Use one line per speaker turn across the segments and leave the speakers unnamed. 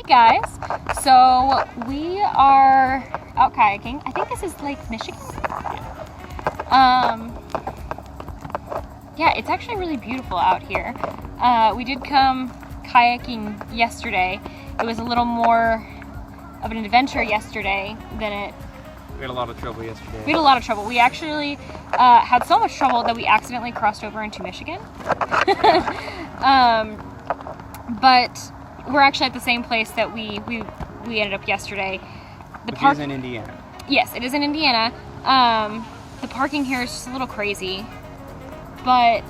Hey guys, so we are out kayaking. I think this is Lake Michigan. Yeah, it's actually really beautiful out here. We did come kayaking yesterday. It was a little more of an adventure yesterday than it.
We had a lot of trouble yesterday.
We had a lot of trouble. We actually had so much trouble that we accidentally crossed over into Michigan. But we're actually at the same place that we ended up yesterday.
Which is in Indiana.
Yes, it is in Indiana. The parking here is just a little crazy, but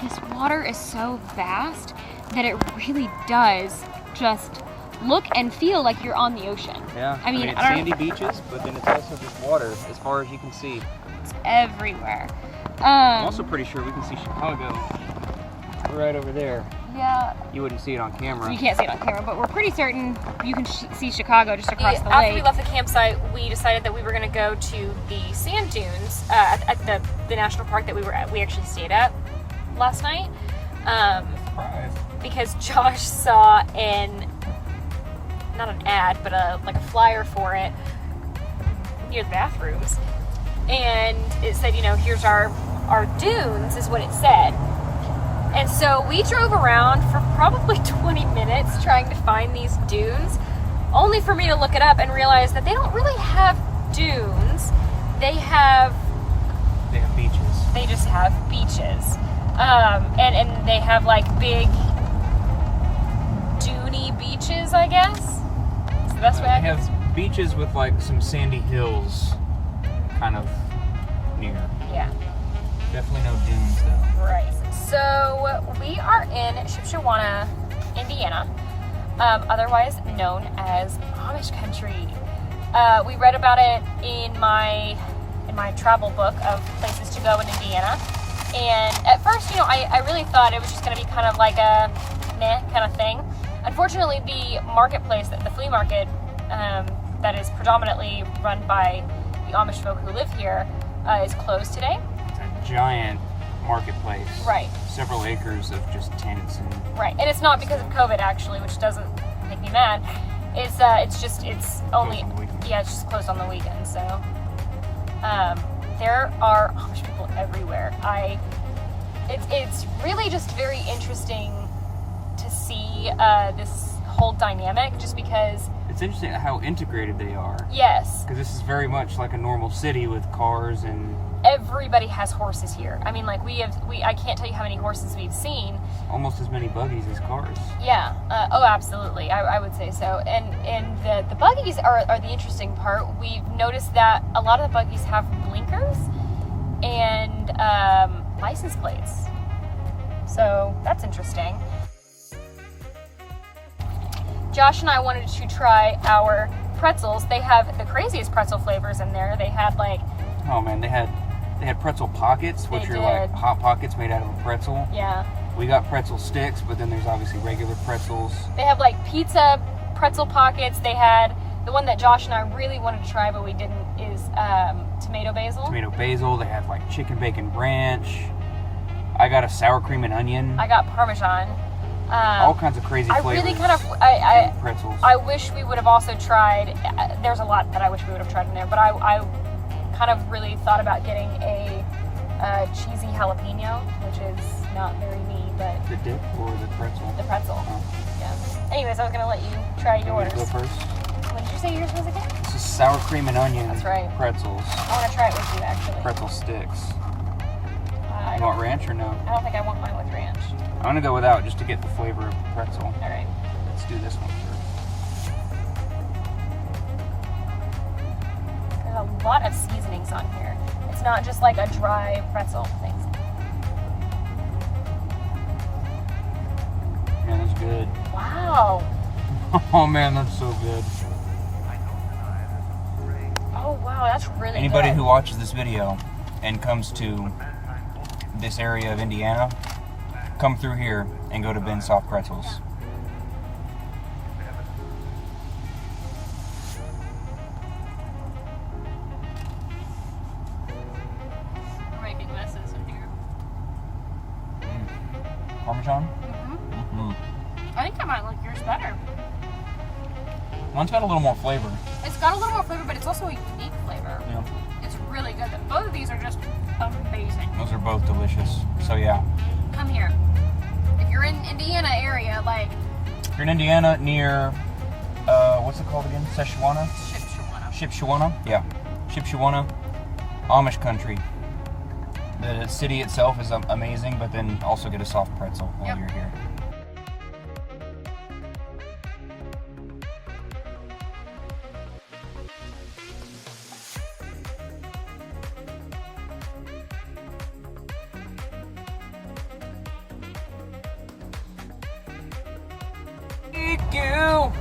this water is so vast that it really does just look and feel like you're on the ocean.
Yeah,
I mean
it's sandy beaches, but then it's also just water as far as you can see.
It's everywhere.
I'm also pretty sure we can see Chicago right over there.
Yeah.
You wouldn't see it on camera.
You can't see it on camera, but we're pretty certain you can see Chicago just across the lake.
After we left the campsite, we decided that we were going to go to the sand dunes at the national park that we actually stayed at last night.
Surprise.
Because Josh saw not an ad, but like a flyer for it near the bathrooms, and it said, here's our dunes, is what it said. And so we drove around for probably 20 minutes trying to find these dunes, only for me to look it up and realize that they don't really have dunes. They have
beaches.
They just have beaches. And they have like big duney beaches, I guess. Is the best way I
They
can
have beaches with like some sandy hills kind of near.
Yeah.
Definitely no dunes though.
Right. So we are in Shipshewana, Indiana, otherwise known as Amish country. We read about it in my travel book of places to go in Indiana. And at first, I really thought it was just going to be kind of like a meh kind of thing. Unfortunately, the marketplace, the flea market, that is predominantly run by the Amish folk who live here, is closed today.
It's a giant marketplace.
Right.
Several acres of just tents and.
Right, and it's not because of COVID actually, which doesn't make me mad. It's only
on the weekends.
Yeah, it's just closed on the weekend. So there are Amish people everywhere. It's really just very interesting to see this whole dynamic, just because.
It's interesting how integrated they are.
Yes.
Because this is very much like a normal city with cars and.
Everybody has horses here. I mean, like I can't tell you how many horses we've seen.
Almost as many buggies as cars.
Yeah. Oh, absolutely. I would say so. And the buggies are the interesting part. We've noticed that a lot of the buggies have blinkers and license plates. So that's interesting. Josh and I wanted to try our pretzels. They have the craziest pretzel flavors in there. They had like.
Oh man, they had pretzel pockets, which are like hot pockets made out of a pretzel.
Yeah.
We got pretzel sticks, but then there's obviously regular pretzels.
They have like pizza pretzel pockets. They had the one that Josh and I really wanted to try, but we didn't, is tomato basil.
Tomato basil. They have like chicken bacon ranch. I got a sour cream and onion.
I got Parmesan.
All kinds of crazy flavors.
I really kind of,
pretzels.
I wish we would have also tried, there's a lot that I wish we would have tried in there, but I kind of really thought about getting a cheesy jalapeno, which is not very me, but...
The dip or the pretzel?
The pretzel.
Oh.
Yeah. Anyways, I was going to let you try yours.
Go first.
What did you say yours was again?
This is sour cream and onion.
That's right.
Pretzels.
I want to try it with you, actually.
Pretzel sticks.
I
You want ranch or no?
don't think I want mine with ranch.
I'm going to go without just to get the flavor of the pretzel.
All right.
Let's do this one first.
There's a lot of seasonings on here. It's not just like a dry pretzel thing.
Man, that's good.
Wow.
Oh man, that's so good.
Oh wow, that's really
Anybody
good.
who watches this video and comes to this area of Indiana, come through here and go to Ben's Soft Pretzels.
We're making messes in here.
Parmesan?
Mm-hmm.
Mm-hmm.
I think
I might like yours better.
One's got a little more flavor.
It's got a little more flavor, but it's also a unique flavor.
Yeah.
It's really good. Both of these are just amazing.
Those are both delicious. So yeah.
Come here. If you're in Indiana area, like...
If you're in Indiana near, what's it called again? Shipshewana? Shipshewana? Yeah. Shipshewana, Amish country. The city itself is amazing, but then also get a soft pretzel while you're here. You.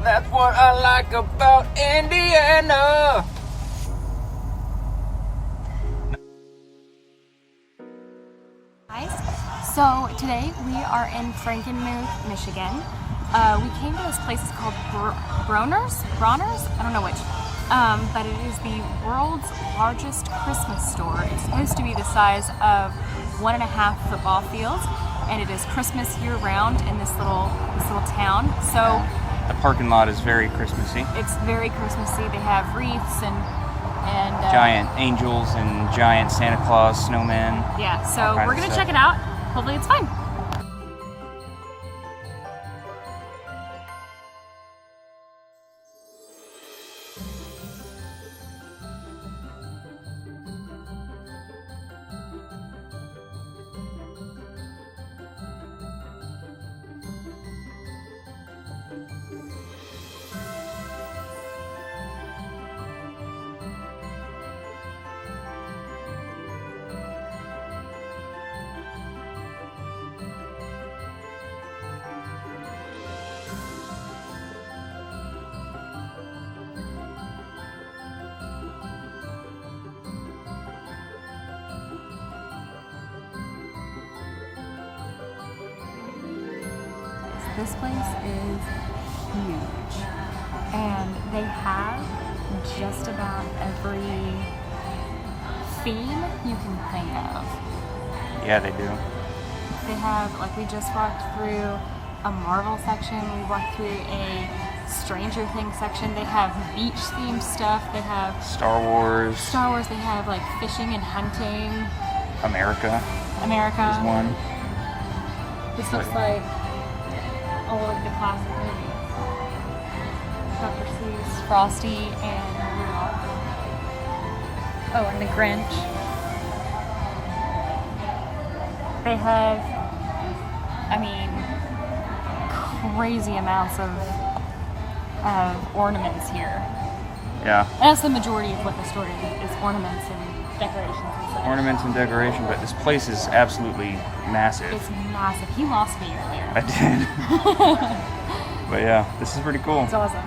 That's what I like about Indiana.
Guys, so today we are in Frankenmuth, Michigan. We came to this place, it's called Bronner's? I don't know which. But it is the world's largest Christmas store. It's supposed to be the size of 1.5 football fields, and it is Christmas year-round in this little town. So
the parking lot is very Christmassy.
It's very Christmassy. They have wreaths and
giant angels and giant Santa Claus snowmen.
Yeah. So we're gonna check it out. Hopefully, it's fun. This place is huge, and they have just about every theme you can think of.
Yeah, they do.
They have, like, we just walked through a Marvel section, we walked through a Stranger Things section, they have beach themed stuff, they have
Star Wars,
they have like fishing and hunting.
America is one.
This looks like all of the classic movies. Dr. Seuss, Frosty, and Rudolph. Oh, and the Grinch. They have, I mean, crazy amounts of ornaments here.
Yeah.
And that's the majority of what the store is ornaments and decorations and stuff.
Ornaments and decoration, but this place is absolutely massive.
It's massive. He lost me earlier.
I did. But yeah, this is pretty cool.
It's awesome.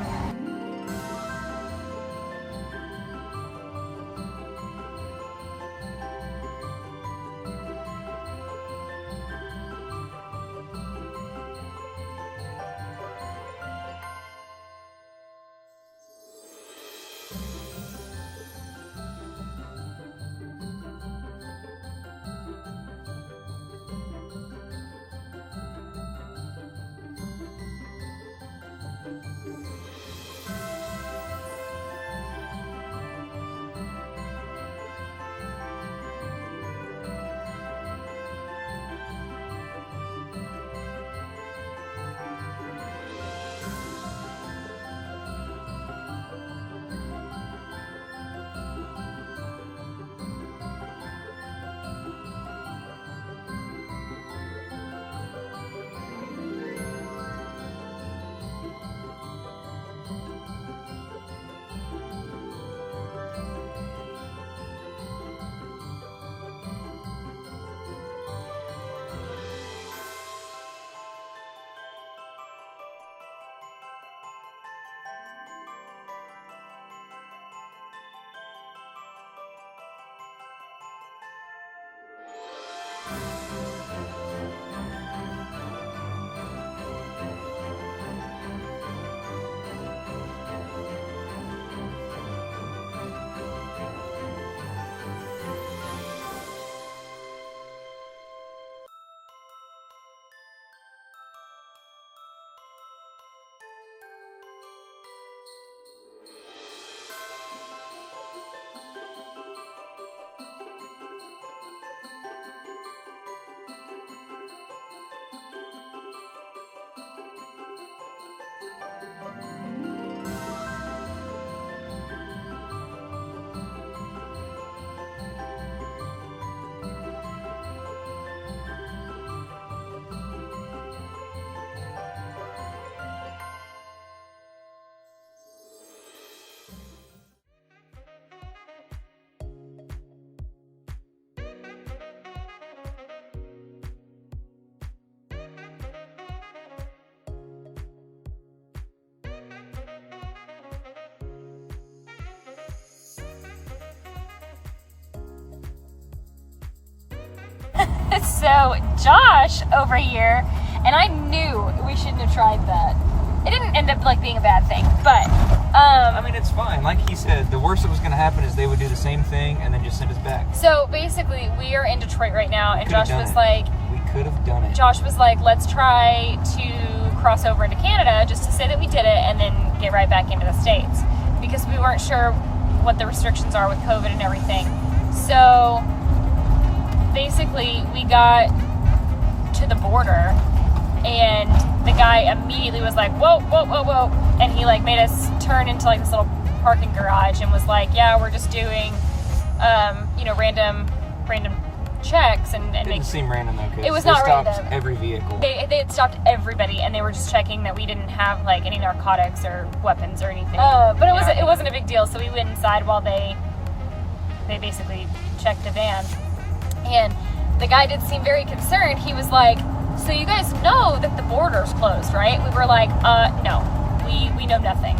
So Josh over here, and I knew we shouldn't have tried that. It didn't end up like being a bad thing, but
I mean, it's fine. Like he said, the worst that was going to happen is they would do the same thing and then just send us back.
So basically, we are in Detroit right now, and Josh was like,
we could have done it.
Josh was like, let's try to cross over into Canada just to say that we did it and then get right back into the States, because we weren't sure what the restrictions are with COVID and everything. So basically, we got to the border, and the guy immediately was like, whoa, whoa, whoa, whoa. And he like made us turn into like this little parking garage and was like, yeah, we're just doing, random checks and
it didn't seem random though, because
it was
they
not
stopped
random.
every vehicle.
They had stopped everybody, and they were just checking that we didn't have like any narcotics or weapons or anything. But it wasn't a big deal. So we went inside while they basically checked the van, and the guy did seem very concerned. He was like, so you guys know that the border's closed, right? We were like, no, we know nothing.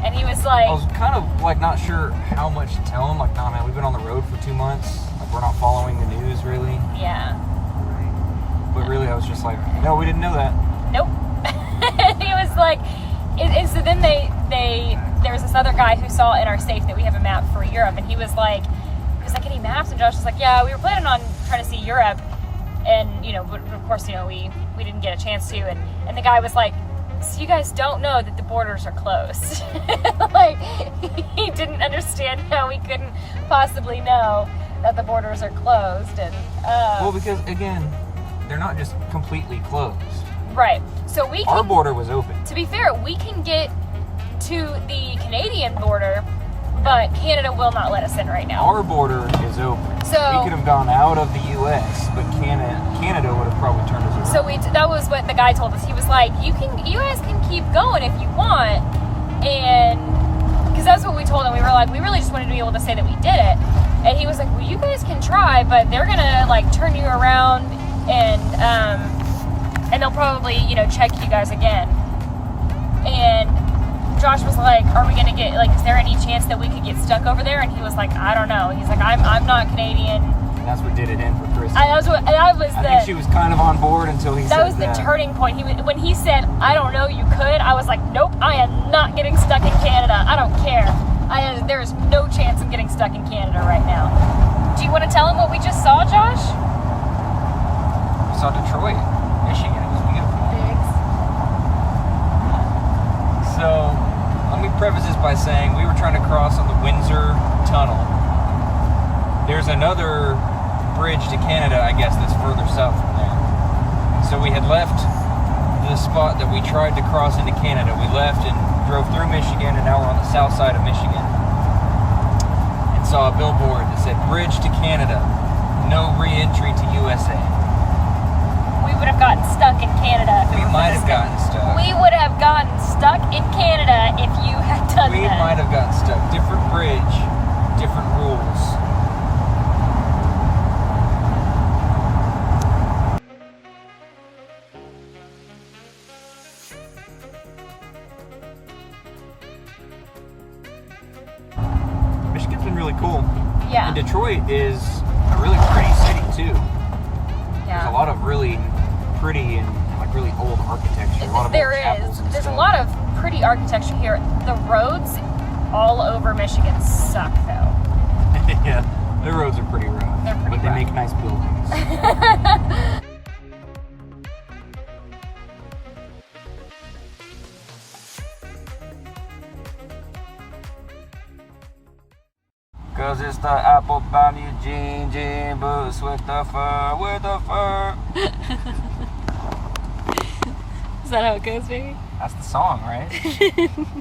And he was like,
I was kind of like not sure how much to tell him. Like, nah, man, we've been on the road for 2 months. Like, we're not following the news really.
yeah,
But really, I was just like, no, we didn't know that.
nope. He was like, and so then there was this other guy who saw in our safe that we have a map for Europe, and he was like, any maps? And Josh was like, yeah, we were planning on trying to see Europe, and but of course, we didn't get a chance to, and the guy was like, so you guys don't know that the borders are closed. Like, he didn't understand how we couldn't possibly know that the borders are closed. And
well, because again, they're not just completely closed.
right, so
Our border was open.
to be fair, we can get to the Canadian border, but Canada will not let us in right now.
Our border is open.
So
we could have gone out of the U.S., but Canada would have probably turned us around.
So that was what the guy told us. He was like, you guys can keep going if you want, and because that's what we told him. We were like, we really just wanted to be able to say that we did it, and he was like, well, you guys can try, but they're gonna like turn you around, and they'll probably check you guys again. And Josh was like, are we gonna get is there any chance that we could get stuck over there? And he was like, I don't know. He's like, I'm not Canadian.
And that's what did it in for Chris.
I
think she was kind of on board until he said that.
That was the turning point. When he said, I don't know, you could, I was like, nope, I am not getting stuck in Canada. I don't care. There is no chance I'm getting stuck in Canada right now. Do you want to tell him what we just saw, Josh?
We saw Detroit, Michigan. It was beautiful.
Biggs.
So, let me preface this by saying we were trying to cross on the Windsor Tunnel. There's another bridge to Canada, I guess, that's further south from there. So we had left the spot that we tried to cross into Canada. We left and drove through Michigan, and now we're on the south side of Michigan. And saw a billboard that said, Bridge to Canada, no re-entry to USA.
We would have gotten stuck in Canada.
We might have gotten stuck.
We would have gotten stuck in Canada if you had done that.
We might have gotten stuck. Different bridge, different rules. Michigan's been really cool.
Yeah.
And Detroit is a really pretty city too.
Yeah.
There's a lot of really pretty and like really old architecture. A lot of
There
old chapels
is.
and
There's
stuff.
a lot of pretty architecture here. The roads all over Michigan suck, though.
Yeah, the roads are pretty rough.
They're pretty
but they
rough.
make nice buildings. Cause it's the apple bottom jean boots with the fur.
Is that how it goes, baby?
That's the song, right?